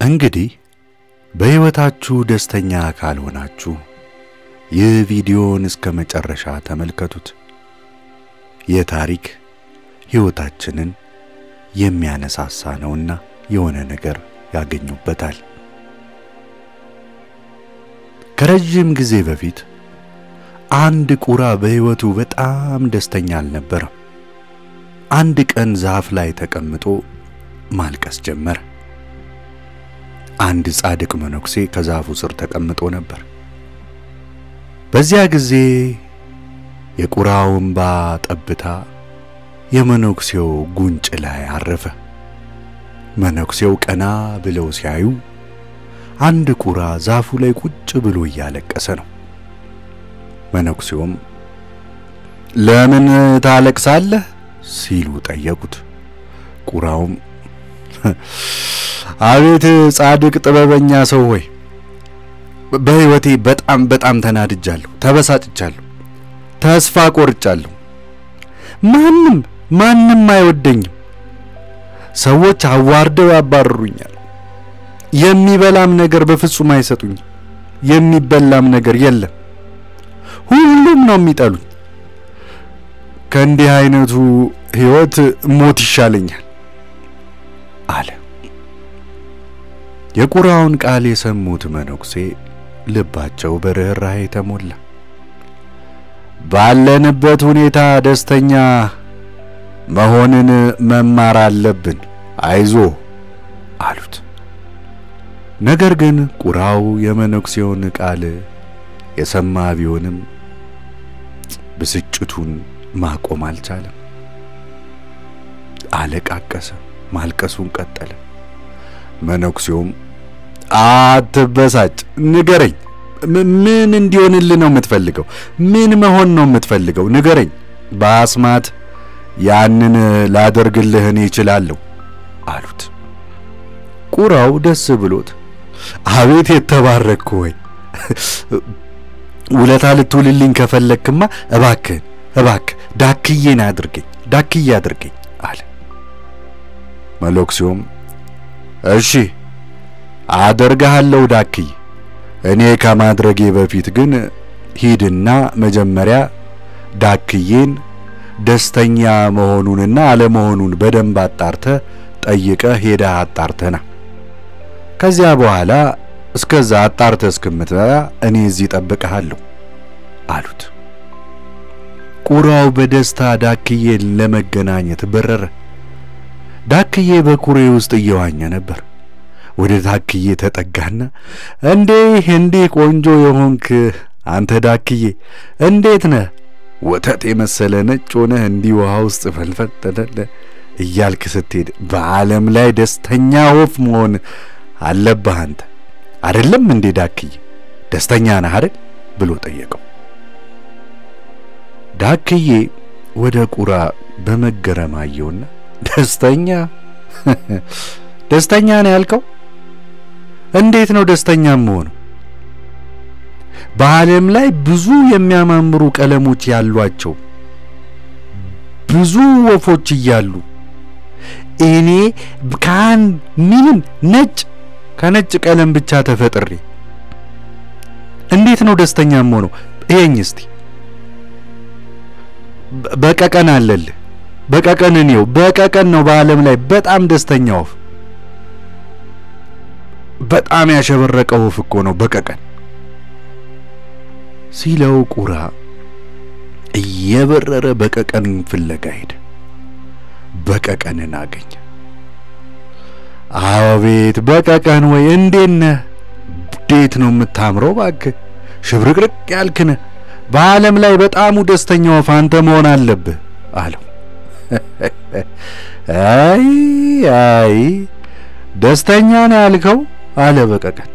እንግዲህ በህይወታችሁ ደስተኛ ካልሆናችሁ ይህ ቪዲዮን እስከ መጨረሻ ተመልከቱት። የታሪክ ህይወታችንን የሚያነሳሳ ነውና የሆነ ነገር ያገኙበታል። ከረጅም ጊዜ በፊት አንድ ቁራ በህይወቱ በጣም ደስተኛ አልነበረም። አንድ ቀን ዛፍ ላይ ተቀምጦ ማልቀስ ጀመረ። አንድ ጻድቅ መነኩሴ ከዛፉ ስር ተቀምጦ ነበር። በዚያ ጊዜ የቁራው እንባ ጠብታ የመነኩሴው ጉንጭ ላይ አረፈ። መነኩሴው ቀና ብለው ሲያዩ አንድ ቁራ ዛፉ ላይ ቁጭ ብሎ እያለቀሰ ነው። መነኩሴውም ለምን ታለቅሳለህ ሲሉ ጠየቁት። ቁራውም አቤት ጻድቅ ጥበበኛ ሰው ሆይ፣ በህይወቴ በጣም ተናድጃለሁ፣ ተበሳጭቻለሁ፣ ተስፋ ቆርጫለሁ። ማንም አይወደኝም። ሰዎች አዋርደው ያባርሩኛል። የሚበላም ነገር በፍጹም አይሰጡኝም። የሚበላም ነገር የለም። ሁሉም ነው የሚጠሉኝ። ከእንዲህ አይነቱ ህይወት ሞት ይሻለኛል አለ። የቁራውን ቃል የሰሙት መነኩሴ ልባቸው በርህራሄ ተሞላ። ባለንበት ሁኔታ ደስተኛ መሆንን መማር አለብን፣ አይዞ አሉት። ነገር ግን ቁራው የመነኩሴውን ቃል የሰማ ቢሆንም ብስጭቱን ማቆም አልቻለም። አለቃቀሰ፣ ማልቀሱን ቀጠለ። መነኩሴውም አትበሳጭ፣ ንገረኝ፣ ምን እንዲሆንልህ ነው የምትፈልገው? ምን መሆን ነው የምትፈልገው? ንገረኝ፣ በአስማት ያንን ላደርግልህ እኔ እችላለሁ አሉት። ቁራው ደስ ብሎት አቤት የተባረክ ሆይ፣ ውለታ ልትውልልኝ ከፈለክማ እባክህ ዳክዬን አድርገኝ አለ። መነኩሴውም እሺ አደርግሃለሁ ዳክዬ፣ እኔ ከማድረጌ በፊት ግን ሂድና መጀመሪያ ዳክዬን ደስተኛ መሆኑንና አለመሆኑን በደንብ አጣርተህ ጠይቀህ ሄደህ አጣርተና ከዚያ በኋላ እስከዛ አጣርተህ እስክትመጣ እኔ እዚህ ጠብቀሃለሁ አሉት። ቁራው በደስታ ዳክዬን ለመገናኘት በረረ። ዳክዬ በኩሬ ውስጥ እየዋኘ ነበር። ወደ ዳክዬ ተጠጋና እንዴ ቆንጆ የሆንክ አንተ ዳክዬ እንዴት ነህ? ወተት የመሰለ ነጭ ሆነህ እንዲህ ውሃ ውስጥ ፈልፈል ተደለ እያልክ ስትሄድ በዓለም ላይ ደስተኛ ወፍ መሆን አለብህ አንተ አይደለም እንዴ ዳክዬ? ደስተኛ ነህ አይደል ብሎ ጠየቀው። ዳክዬ ወደ ቁራ በመገረም አየውና ደስተኛ ነው ያልከው? እንዴት ነው ደስተኛ መሆኑ? በዓለም ላይ ብዙ የሚያማምሩ ቀለሞች ያሏቸው ብዙ ወፎች እያሉ እኔ ከነጭ ቀለም ብቻ ተፈጥሬ እንዴት ነው ደስተኛ መሆኑ? ይሄኝ እስቲ በቀቀን አለልህ። በቀቀን ነው በዓለም ላይ በጣም ደስተኛ ወፍ። በጣም ያሸበረቀ ወፍ እኮ ነው በቀቀን ሲለው ቁራ እየበረረ በቀቀን ፍለጋ ሄደ። በቀቀንን አገኘ። አቤት በቀቀን ወይ እንዴት ነህ? እንዴት ነው የምታምረው እባክህ፣ ሽብርቅርቅ ያልክ ነህ። በዓለም ላይ በጣም ደስተኛ ወፍ አንተ መሆን አለብህ አለው። አይ ደስተኛ ነው ያልከው አለ በቀቀን።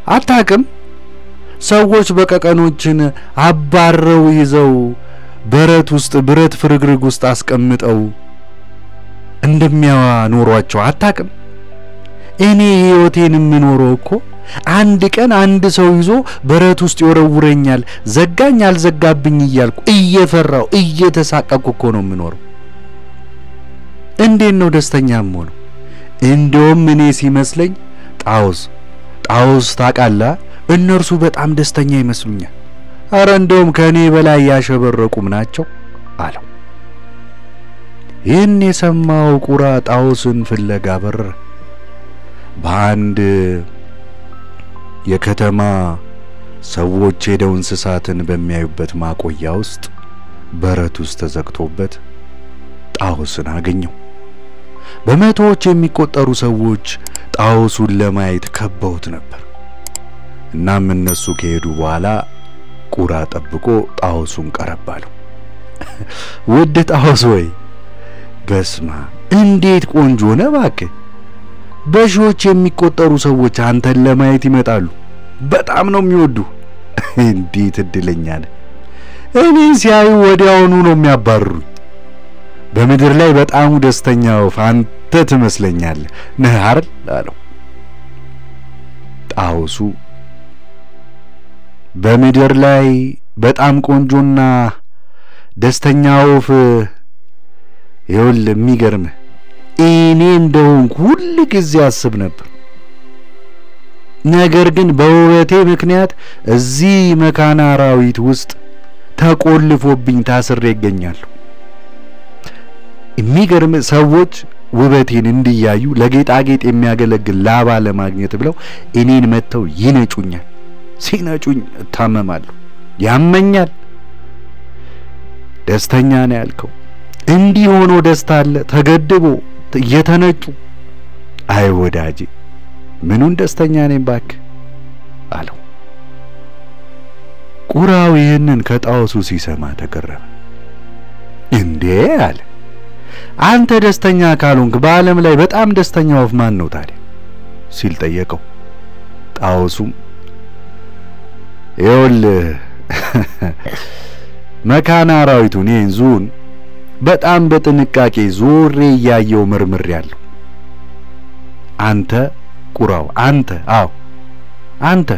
አታውቅም? ሰዎች በቀቀኖችን አባረው ይዘው ብረት ፍርግርግ ውስጥ አስቀምጠው እንደሚያኖሯቸው አታውቅም? እኔ ህይወቴን የምኖረው እኮ አንድ ቀን አንድ ሰው ይዞ በረት ውስጥ ይወረውረኛል፣ ዘጋኝ አልዘጋብኝ እያልኩ እየፈራው እየተሳቀቅኩ እኮ ነው የምኖረው። እንዴት ነው ደስተኛ የምሆነው? እንደውም እኔ ሲመስለኝ ጣውስ ታውቃለህ እነርሱ በጣም ደስተኛ ይመስሉኛል። አረ እንደውም ከኔ በላይ ያሸበረቁም ናቸው አለው። ይህን የሰማው ቁራ ጣውስን ፍለጋ በረረ። በአንድ የከተማ ሰዎች ሄደው እንስሳትን በሚያዩበት ማቆያ ውስጥ በረት ውስጥ ተዘግቶበት ጣውስን አገኘው። በመቶዎች የሚቆጠሩ ሰዎች ጣውሱን ለማየት ከበውት ነበር። እናም እነሱ ከሄዱ በኋላ ቁራ ጠብቆ ጣውሱን ቀረባለው። ውድ ጣውስ ወይ በስማ እንዴት ቆንጆ ነህ እባክህ። በሺዎች የሚቆጠሩ ሰዎች አንተን ለማየት ይመጣሉ። በጣም ነው የሚወዱ። እንዴት እድለኛ ነህ። እኔ ሲያዩ ወዲያውኑ ነው የሚያባርሩኝ። በምድር ላይ በጣም ደስተኛ ወፍ አንተ ትመስለኛለህ ነህ አይደል አለው። ጣውሱ በምድር ላይ በጣም ቆንጆና ደስተኛ ወፍ ይኸውልህ የሚገርምህ እኔ እንደሆንኩ ሁሉ ጊዜ አስብ ነበር። ነገር ግን በውበቴ ምክንያት እዚህ መካነ አራዊት ውስጥ ተቆልፎብኝ ታስሬ ይገኛሉ። የሚገርም ሰዎች ውበቴን እንዲያዩ ለጌጣጌጥ የሚያገለግል ላባ ለማግኘት ብለው እኔን መተው ይነጩኛል። ሲነጩኝ እታመማለሁ፣ ያመኛል። ደስተኛ ነው ያልከው እንዲህ ሆኖ ደስታ አለ ተገድቦ እየተነጩ? አይ ወዳጄ ምኑን ደስተኛ ነኝ ባክ አለው። ቁራው ይህንን ከጣውሱ ሲሰማ ተገረመ። እንዴ አለ፣ አንተ ደስተኛ ካልሆንክ በዓለም ላይ በጣም ደስተኛ ወፍ ማን ነው ታዲያ ሲል ጠየቀው። ጣውሱም ይኸውልህ መካነ አራዊቱን ይህን ዙን በጣም በጥንቃቄ ዞሬ እያየው መርምሬያለሁ። አንተ ቁራው አንተ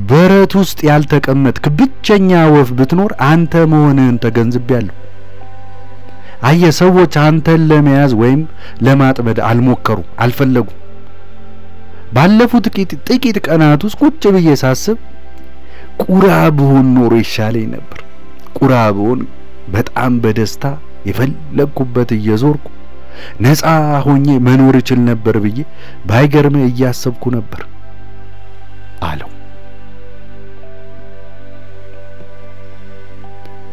በረት ውስጥ ያልተቀመጥክ ብቸኛ ወፍ ብትኖር አንተ መሆንህን ተገንዝቤያለሁ። ሰዎች አንተን ለመያዝ ወይም ለማጥመድ አልፈለጉም። ባለፉት ጥቂት ቀናት ውስጥ ቁጭ ብዬ ሳስብ ቁራ ብሆን ኖሮ ይሻለኝ ነበር። ቁራ ብሆን በጣም በደስታ የፈለኩበት እየዞርኩ ነፃ ሆኜ መኖር ይችል ነበር ብዬ ባይገርም እያሰብኩ ነበር አለው።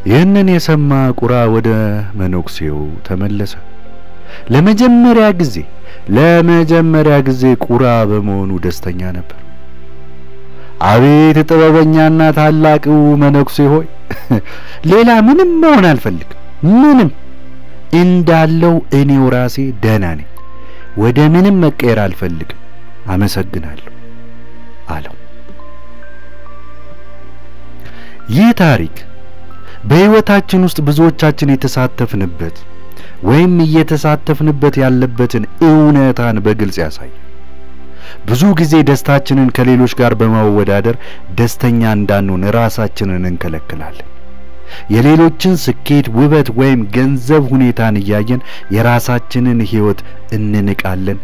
ይህንን የሰማ ቁራ ወደ መነኩሴው ተመለሰ። ለመጀመሪያ ጊዜ ቁራ በመሆኑ ደስተኛ ነበር። አቤት ጥበበኛና ታላቁ መነኩሴ ሆይ ሌላ ምንም መሆን አልፈልግም። ምንም እንዳለው እኔው ራሴ ደህና ነኝ። ወደ ምንም መቀየር አልፈልግም። አመሰግናለሁ አለው። ይህ ታሪክ በህይወታችን ውስጥ ብዙዎቻችን የተሳተፍንበት ወይም እየተሳተፍንበት ያለበትን እውነታን በግልጽ ያሳያል። ብዙ ጊዜ ደስታችንን ከሌሎች ጋር በማወዳደር ደስተኛ እንዳንሆን ራሳችንን እንከለክላለን። የሌሎችን ስኬት፣ ውበት ወይም ገንዘብ ሁኔታን እያየን የራሳችንን ህይወት እንንቃለን፣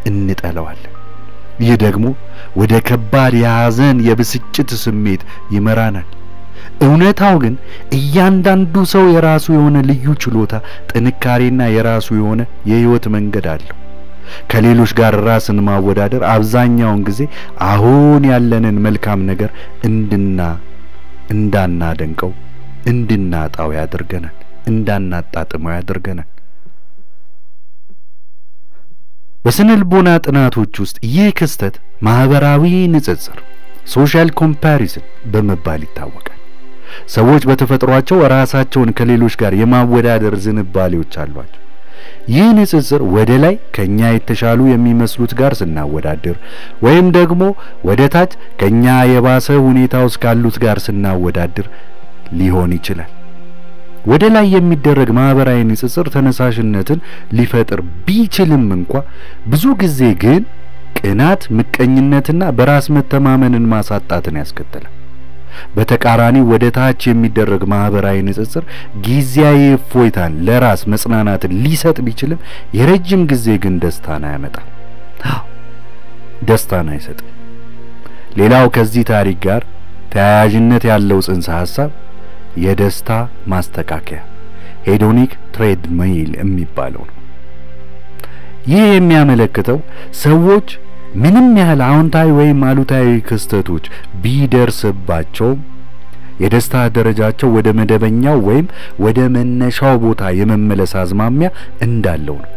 እንጠላዋለን። ይህ ደግሞ ወደ ከባድ የሐዘን የብስጭት ስሜት ይመራናል። እውነታው ግን እያንዳንዱ ሰው የራሱ የሆነ ልዩ ችሎታ፣ ጥንካሬና የራሱ የሆነ የህይወት መንገድ አለው። ከሌሎች ጋር ራስን ማወዳደር አብዛኛውን ጊዜ አሁን ያለንን መልካም ነገር እንዳናደንቀው፣ እንድናጣው ያደርገናል፣ እንዳናጣጥመው ያደርገናል። በስነልቦና ጥናቶች ውስጥ ይህ ክስተት ማህበራዊ ንጽጽር ሶሻል ኮምፓሪዝን በመባል ይታወቃል። ሰዎች በተፈጥሯቸው ራሳቸውን ከሌሎች ጋር የማወዳደር ዝንባሌዎች አሏቸው። ይህ ንጽጽር ወደ ላይ ከኛ የተሻሉ የሚመስሉት ጋር ስናወዳደር ወይም ደግሞ ወደ ታች ከኛ የባሰ ሁኔታ ውስጥ ካሉት ጋር ስናወዳደር ሊሆን ይችላል። ወደ ላይ የሚደረግ ማህበራዊ ንጽጽር ተነሳሽነትን ሊፈጥር ቢችልም እንኳን ብዙ ጊዜ ግን ቅናት፣ ምቀኝነትና በራስ መተማመንን ማሳጣትን ያስከትላል። በተቃራኒ ወደ ታች የሚደረግ ማህበራዊ ንጽጽር ጊዜያዊ እፎይታን፣ ለራስ መጽናናትን ሊሰጥ ቢችልም የረጅም ጊዜ ግን ደስታን አያመጣም። ደስታን አይሰጥም። ሌላው ከዚህ ታሪክ ጋር ተያያዥነት ያለው ጽንሰ ሐሳብ የደስታ ማስተካከያ ሄዶኒክ ትሬድሚል የሚባለው ነው። ይህ የሚያመለክተው ሰዎች ምንም ያህል አዎንታዊ ወይም አሉታዊ ክስተቶች ቢደርስባቸው የደስታ ደረጃቸው ወደ መደበኛው ወይም ወደ መነሻው ቦታ የመመለስ አዝማሚያ እንዳለው ነው።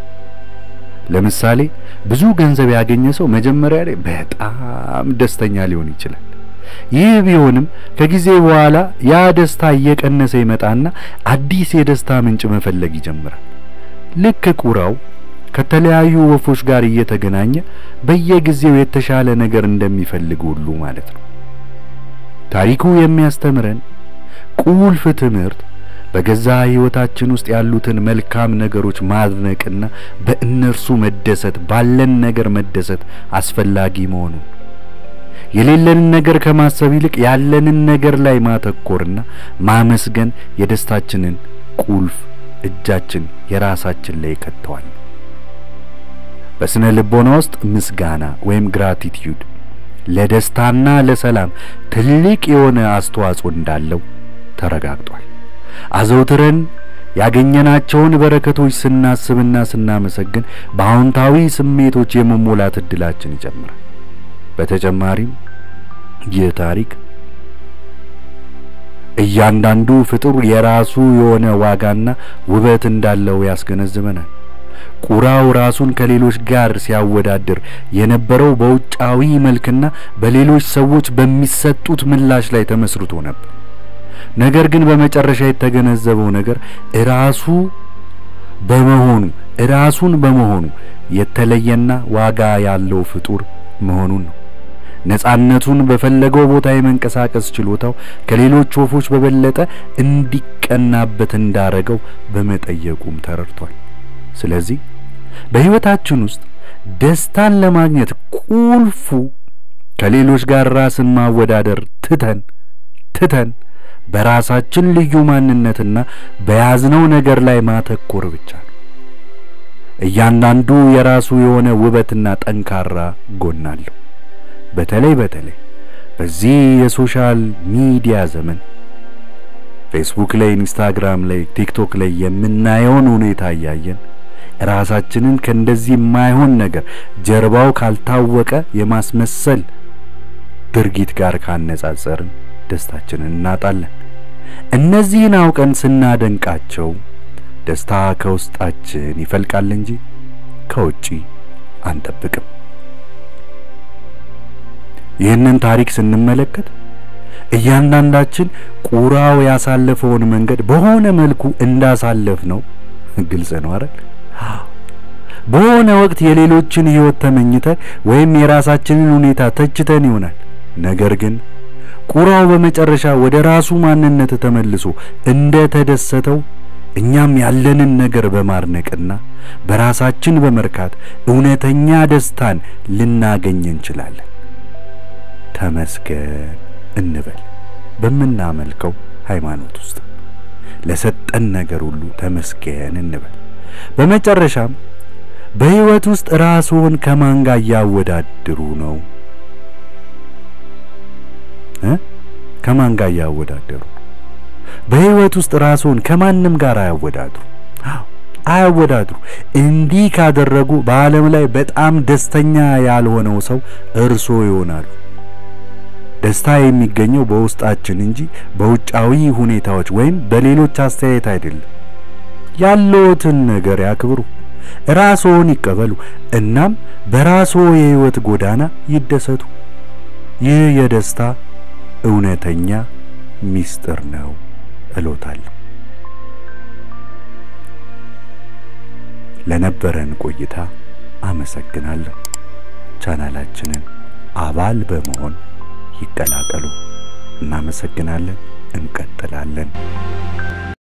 ለምሳሌ ብዙ ገንዘብ ያገኘ ሰው መጀመሪያ ላይ በጣም ደስተኛ ሊሆን ይችላል። ይህ ቢሆንም ከጊዜ በኋላ ያ ደስታ እየቀነሰ ይመጣና አዲስ የደስታ ምንጭ መፈለግ ይጀምራል። ልክ ቁራው ከተለያዩ ወፎች ጋር እየተገናኘ በየጊዜው የተሻለ ነገር እንደሚፈልግ ሁሉ ማለት ነው። ታሪኩ የሚያስተምረን ቁልፍ ትምህርት በገዛ ህይወታችን ውስጥ ያሉትን መልካም ነገሮች ማድነቅና በእነርሱ መደሰት፣ ባለን ነገር መደሰት አስፈላጊ መሆኑን፣ የሌለንን ነገር ከማሰብ ይልቅ ያለንን ነገር ላይ ማተኮርና ማመስገን የደስታችንን ቁልፍ እጃችን የራሳችን ላይ ከተዋል። በስነ ልቦና ውስጥ ምስጋና ወይም ግራቲቲዩድ ለደስታና ለሰላም ትልቅ የሆነ አስተዋጽኦ እንዳለው ተረጋግጧል። አዘውትረን ያገኘናቸውን በረከቶች ስናስብና ስናመሰግን በአዎንታዊ ስሜቶች የመሞላት እድላችን ይጨምራል። በተጨማሪም ይህ ታሪክ እያንዳንዱ ፍጡር የራሱ የሆነ ዋጋና ውበት እንዳለው ያስገነዝበናል። ቁራው ራሱን ከሌሎች ጋር ሲያወዳድር የነበረው በውጫዊ መልክና በሌሎች ሰዎች በሚሰጡት ምላሽ ላይ ተመስርቶ ነበር። ነገር ግን በመጨረሻ የተገነዘበው ነገር ራሱን በመሆኑ የተለየና ዋጋ ያለው ፍጡር መሆኑን ነው። ነፃነቱን በፈለገው ቦታ የመንቀሳቀስ ችሎታው ከሌሎች ወፎች በበለጠ እንዲቀናበት እንዳረገው በመጠየቁም ተረድቷል። ስለዚህ በህይወታችን ውስጥ ደስታን ለማግኘት ቁልፉ ከሌሎች ጋር ራስን ማወዳደር ትተን በራሳችን ልዩ ማንነትና በያዝነው ነገር ላይ ማተኮር ብቻ ነው። እያንዳንዱ የራሱ የሆነ ውበትና ጠንካራ ጎን አለው። በተለይ በዚህ የሶሻል ሚዲያ ዘመን ፌስቡክ ላይ፣ ኢንስታግራም ላይ፣ ቲክቶክ ላይ የምናየውን ሁኔታ ያያየን ራሳችንን ከእንደዚህ የማይሆን ነገር ጀርባው ካልታወቀ የማስመሰል ድርጊት ጋር ካነጻጸርን ደስታችንን እናጣለን። እነዚህን አውቀን ስናደንቃቸው ደስታ ከውስጣችን ይፈልቃል እንጂ ከውጪ አንጠብቅም። ይህንን ታሪክ ስንመለከት እያንዳንዳችን ቁራው ያሳለፈውን መንገድ በሆነ መልኩ እንዳሳለፍ ነው ግልጽ ነው አይደል? በሆነ ወቅት የሌሎችን ህይወት ተመኝተን ወይም የራሳችንን ሁኔታ ተችተን ይሆናል። ነገር ግን ቁራው በመጨረሻ ወደ ራሱ ማንነት ተመልሶ እንደ ተደሰተው እኛም ያለንን ነገር በማርነቅና በራሳችን በመርካት እውነተኛ ደስታን ልናገኝ እንችላለን። ተመስገን እንበል በመናመልከው ሃይማኖት ውስጥ ለሰጠን ነገር ሁሉ ተመስገን እንበል። በመጨረሻም በህይወት ውስጥ ራስዎን ከማን ጋር ያወዳድሩ ነው? ከማን ጋር ያወዳድሩ? በህይወት ውስጥ ራስዎን ከማንም ጋር አያወዳድሩ። እንዲህ ካደረጉ በዓለም ላይ በጣም ደስተኛ ያልሆነው ሰው እርሶ ይሆናሉ። ደስታ የሚገኘው በውስጣችን እንጂ በውጫዊ ሁኔታዎች ወይም በሌሎች አስተያየት አይደለም። ያለዎትን ነገር ያክብሩ፣ ራስዎን ይቀበሉ፣ እናም በራስዎ የህይወት ጎዳና ይደሰቱ። ይህ የደስታ እውነተኛ ሚስጥር ነው እሎታለሁ። ለነበረን ቆይታ አመሰግናለሁ። ቻናላችንን አባል በመሆን ይቀላቀሉ። እናመሰግናለን። እንቀጥላለን።